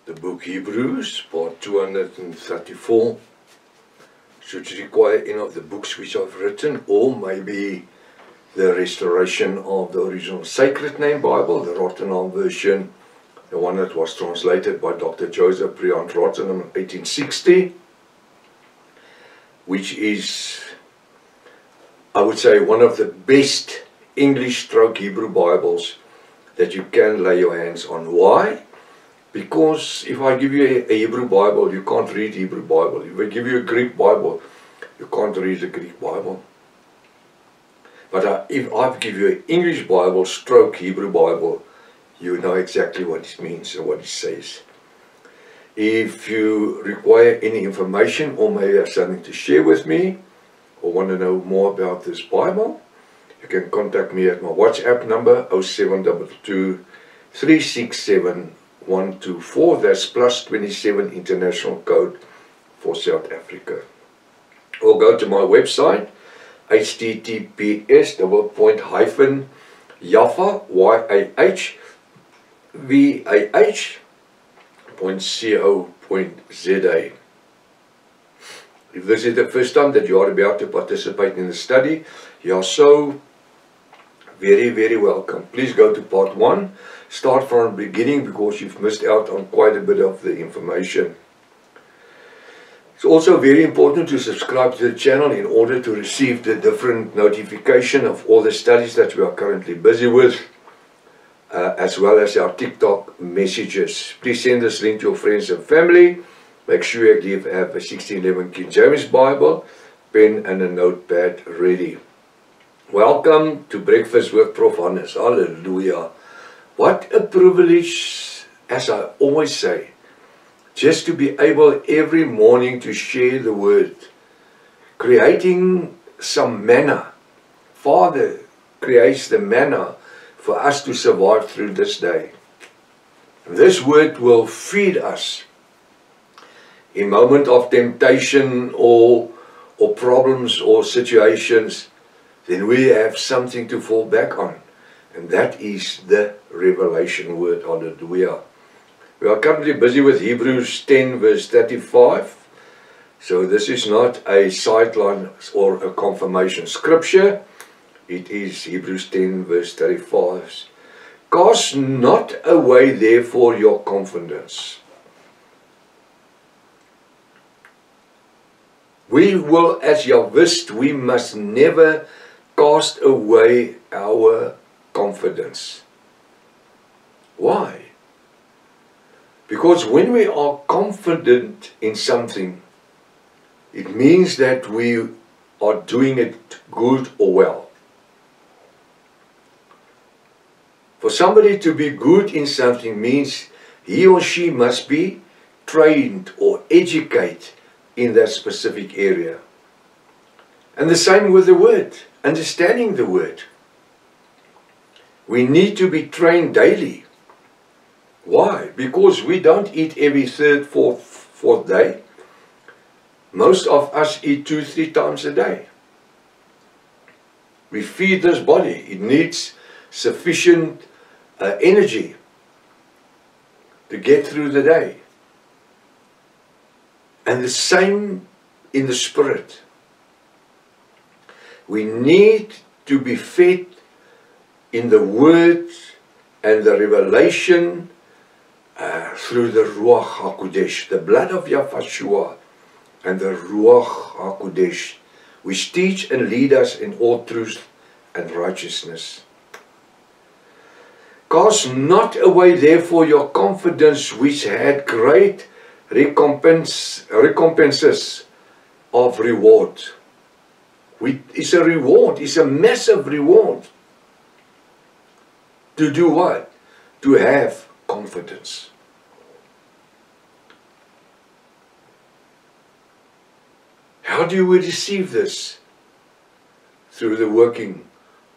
The book Hebrews, part 234, should require any of the books which I've written, or maybe the restoration of the original Sacred Name Bible, the Rottenham version, the one that was translated by Dr. Joseph Briand Rottenham in 1860, which is, I would say, one of the best English stroke Hebrew Bibles that you can lay your hands on. Why? Because if I give you a Hebrew Bible, you can't read Hebrew Bible. If I give you a Greek Bible, you can't read the Greek Bible. But if I give you an English Bible, stroke Hebrew Bible, you know exactly what it means and what it says. If you require any information or may have something to share with me, or want to know more about this Bible, you can contact me at my WhatsApp number 0722 367 124. That's +27 international code for South Africa. Or go to my website, https://yahvah.co.za. If this is the first time that you are about to participate in the study, you are so very, very welcome. Please go to part 1. Start from the beginning because you've missed out on quite a bit of the information. It's also very important to subscribe to the channel in order to receive the different notification of all the studies that we are currently busy with, as well as our TikTok messages. Please send this link to your friends and family. Make sure you have a 1611 King James Bible, pen and a notepad ready. Welcome to Breakfast with Prof. Hannes. Hallelujah. What a privilege, as I always say, just to be able every morning to share the word, creating some manna. Father creates the manna for us to survive through this day. This word will feed us in moment of temptation or problems or situations. Then we have something to fall back on. And that is the revelation word. Hallelujah. We are currently busy with Hebrews 10 verse 35. So this is not a sideline or a confirmation scripture. It is Hebrews 10 verse 35. Cast not away therefore your confidence. We will, as Yahwist, we must never cast away our confidence. Why? Because when we are confident in something, it means that we are doing it good or well. For somebody to be good in something means he or she must be trained or educated in that specific area. And the same with the word, understanding the word. We need to be trained daily. Why? Because we don't eat every third, fourth day. Most of us eat 2-3 times a day. We feed this body. It needs sufficient energy to get through the day. And the same in the spirit. We need to be fed in the word and the revelation through the Ruach HaKodesh, the blood of Yahshua and the Ruach HaKodesh, which teach and lead us in all truth and righteousness. Cast not away therefore your confidence, which had great recompenses of reward. It's a reward, it's a massive reward. To do what? To have confidence. How do we receive this? Through the working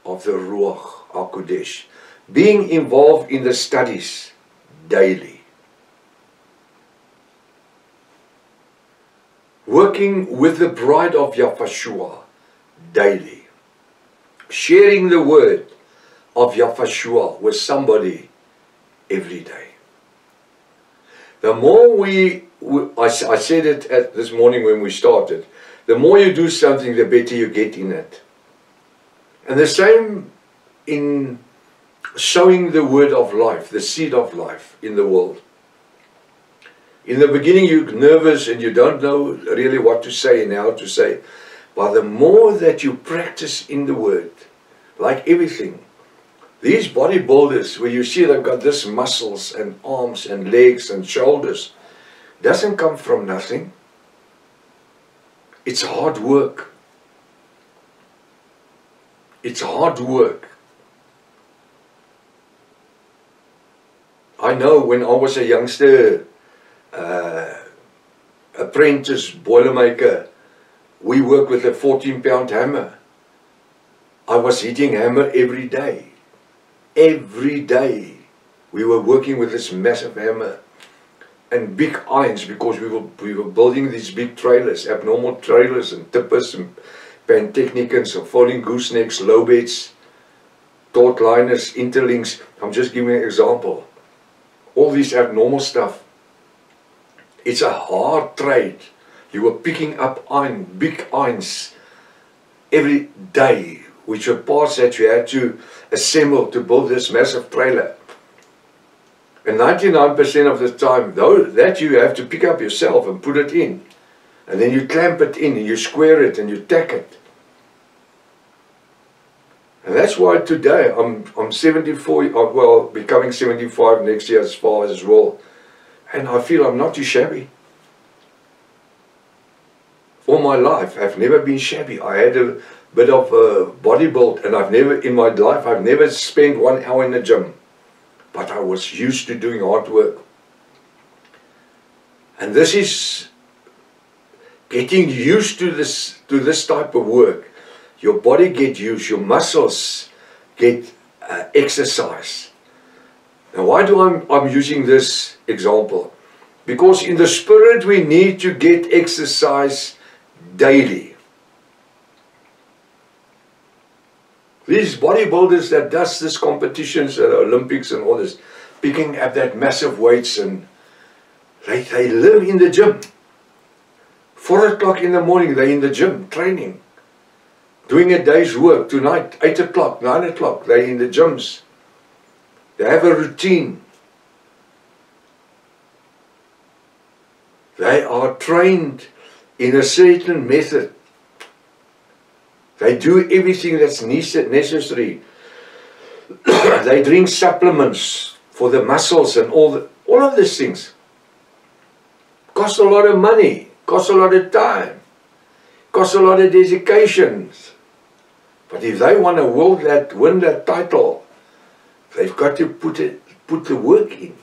of the Ruach HaKodesh. Being involved in the studies daily. Working with the bride of Yahshua daily. Sharing the word of Yahshua with somebody every day. The more I said it this morning when we started, the more you do something, the better you get in it. And the same in sowing the word of life, the seed of life in the world. In the beginning you're nervous and you don't know really what to say and how to say. But the more that you practice in the word, like everything, these bodybuilders where you see they've got this muscles and arms and legs and shoulders, doesn't come from nothing. It's hard work. It's hard work. I know when I was a youngster, apprentice boilermaker, we worked with a 14-pound hammer. I was hitting hammer every day. Every day we were working with this massive hammer and big irons, because we were building these big trailers, abnormal trailers and tippers and pantechnicons and falling goosenecks, low beds, taut liners, interlinks. I'm just giving an example. All this abnormal stuff. It's a hard trade. You were picking up iron, big irons every day, which were parts that you had to assemble to build this massive trailer. And 99% of the time, though, that you have to pick up yourself and put it in. And then you clamp it in and you square it and you tack it. And that's why today I'm 74, well, becoming 75 next year as far as well. And I feel I'm not too shabby. All my life, I've never been shabby. I had a bit of a body build, and in my life, I've never spent 1 hour in the gym. But I was used to doing hard work. And this is getting used to this type of work. Your body gets used, your muscles get exercise. Now why do I'm using this example? Because in the spirit we need to get exercise daily. These bodybuilders that does this competitions at Olympics and all this, picking up that massive weights, and they live in the gym. 4 o'clock in the morning they're in the gym training, doing a day's work. Tonight 8 o'clock, 9 o'clock they're in the gyms. They have a routine. They are trained in a certain method. They do everything that's necessary. They drink supplements for the muscles and all of these things. Cost a lot of money, cost a lot of time, cost a lot of dedication. But if they want to win that title, they've got to put the work in.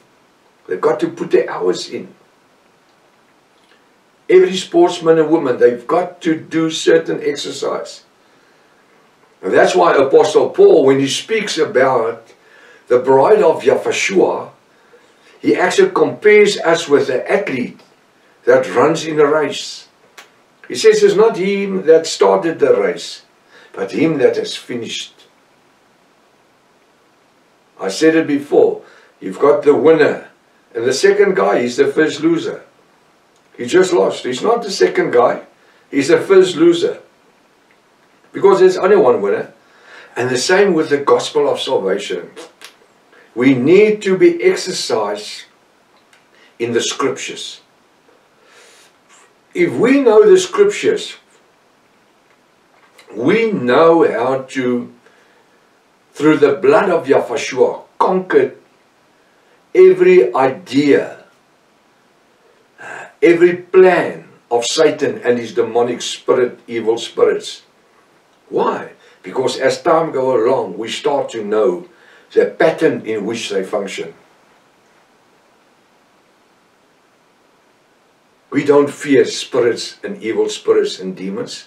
They've got to put the hours in. Every sportsman and woman, they've got to do certain exercise. And that's why Apostle Paul, when he speaks about the bride of Yahushua, he actually compares us with the athlete that runs in a race. He says it's not him that started the race, but him that has finished. I said it before, you've got the winner, and the second guy is the first loser. He just lost. He's not the second guy, he's the first loser. Because there's only one winner. And the same with the gospel of salvation. We need to be exercised in the scriptures. If we know the scriptures, we know how to, through the blood of Yahushua, conquer every idea, every plan of Satan and his demonic spirit, evil spirits. Why? Because as time goes along, we start to know the pattern in which they function. We don't fear spirits and evil spirits and demons.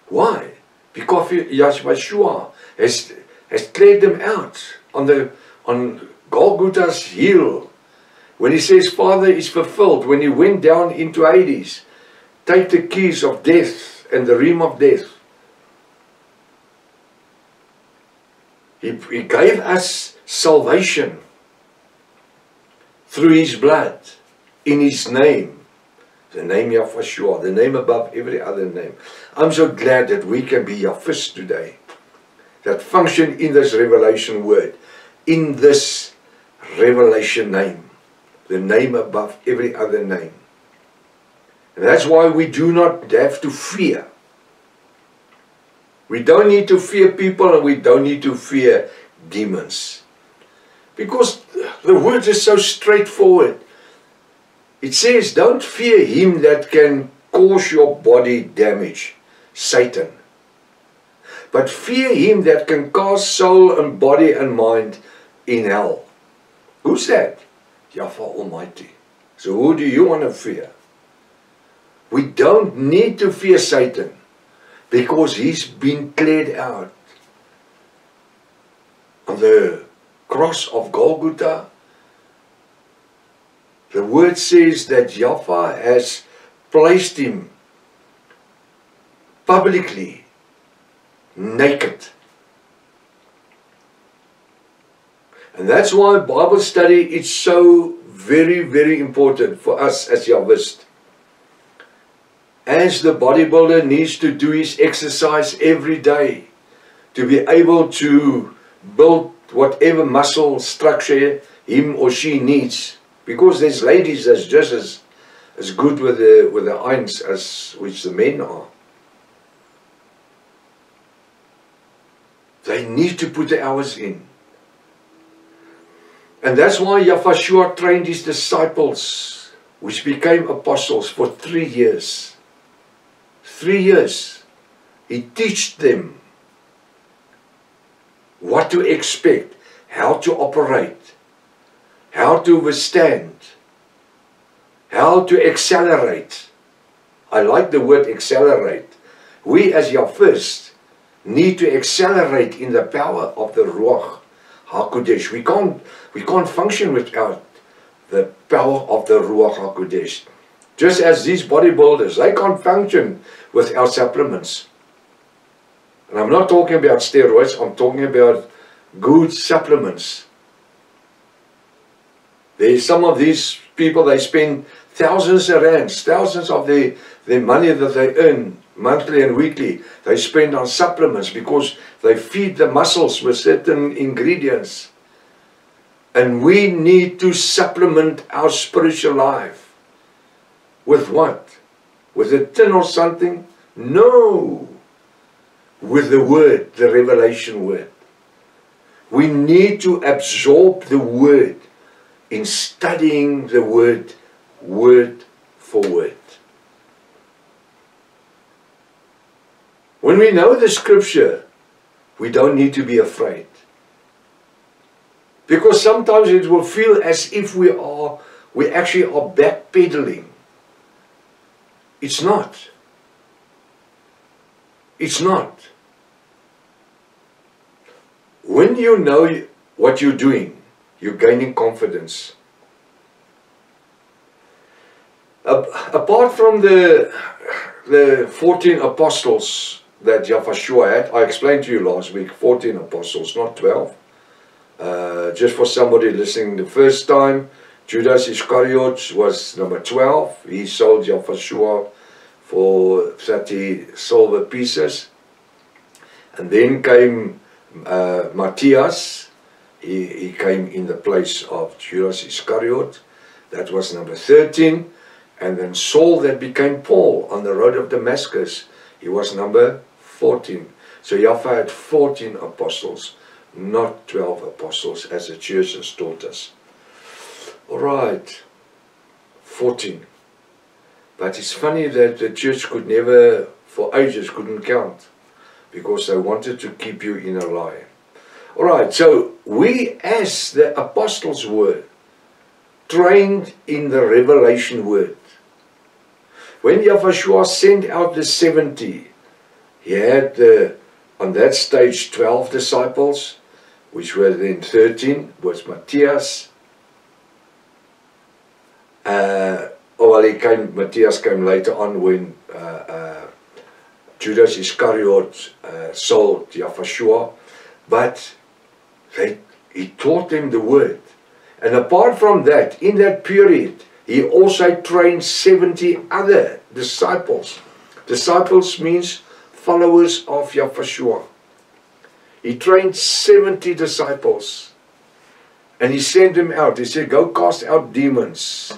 Why? Because Yahshua has cleared them out on Golgotha's hill. When he says, Father is fulfilled, when he went down into Hades, take the keys of death and the realm of death. He gave us salvation through his blood. in His name. The name Yahweh, the name above every other name. I'm so glad that we can be Yahweh today, that function in this revelation word, in this revelation name, the name above every other name. And that's why we do not have to fear. We don't need to fear people, and we don't need to fear demons. Because the word is so straightforward. It says, don't fear him that can cause your body damage, Satan. But fear him that can cause soul and body and mind in hell. Who's that? Yahweh Almighty. So who do you want to fear? We don't need to fear Satan, because he's been cleared out. On the cross of Golgotha, the word says that Yahweh has placed him publicly naked. And that's why Bible study is so very, very important for us as Yahwist. As the bodybuilder needs to do his exercise every day to be able to build whatever muscle structure him or she needs. Because there's ladies that's just as good with the irons as which the men are. They need to put the hours in. And that's why Yahweh trained his disciples, which became apostles, for 3 years. 3 years. He taught them what to expect, how to operate, how to withstand, how to accelerate. I like the word accelerate. We as Yahwist need to accelerate in the power of the Ruach HaKodesh. We can't function without the power of the Ruach HaKodesh. Just as these bodybuilders, they can't function without supplements. And I'm not talking about steroids, I'm talking about good supplements. There's some of these people, they spend thousands of rands, thousands of the money that they earn monthly and weekly, they spend on supplements because they feed the muscles with certain ingredients. And we need to supplement our spiritual life. With what? With a tin or something? No. With the word, the revelation word. We need to absorb the word in studying the word, word for word. When we know the scripture, we don't need to be afraid. Because sometimes it will feel as if we actually are backpedaling. It's not. It's not. When you know what you're doing, you're gaining confidence. Apart from the 14 apostles that Yahweh had, I explained to you last week, 14 apostles, not 12. Just for somebody listening the first time, Judas Iscariot was number 12. He sold Yahweh for 30 silver pieces. And then came Matthias. He came in the place of Judas Iscariot. That was number 13. And then Saul, that became Paul on the road of Damascus. He was number 14. So Yahweh had 14 apostles, not 12 apostles, as the church has taught us. Alright, 14. But it's funny that the church could never, for ages, couldn't count, because they wanted to keep you in a lie. Alright, so we as the apostles were trained in the revelation word. When Yahweh sent out the 70, he had on that stage 12 disciples, which were then 13, was Matthias. Matthias came later on when Judas Iscariot sold Yahweh. But he taught them the word. And apart from that, in that period, He also trained 70 other disciples. Disciples means followers of Yahushua. He trained 70 disciples. And he sent them out. He said, go cast out demons.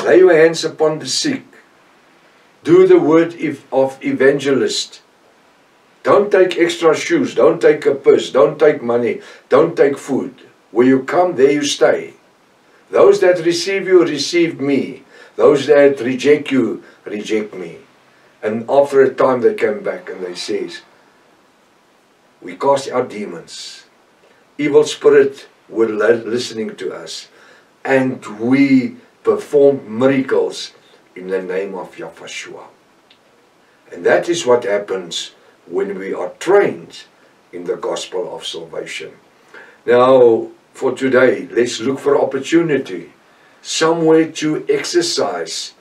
Lay your hands upon the sick. Do the word of evangelist. Don't take extra shoes. Don't take a purse. Don't take money. Don't take food. Where you come, there you stay. Those that receive you, receive me. Those that reject you, reject me. And after a time they came back and they says, we cast out demons. Evil spirit were listening to us. And we performed miracles in the name of Yahushua. And that is what happens when we are trained in the gospel of salvation. Now, for today, let's look for opportunity, somewhere to exercise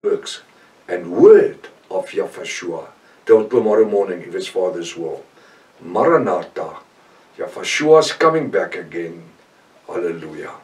works and word of Yahushua till tomorrow morning, if it's Father's will. Maranatha, Yahushua is coming back again. Hallelujah.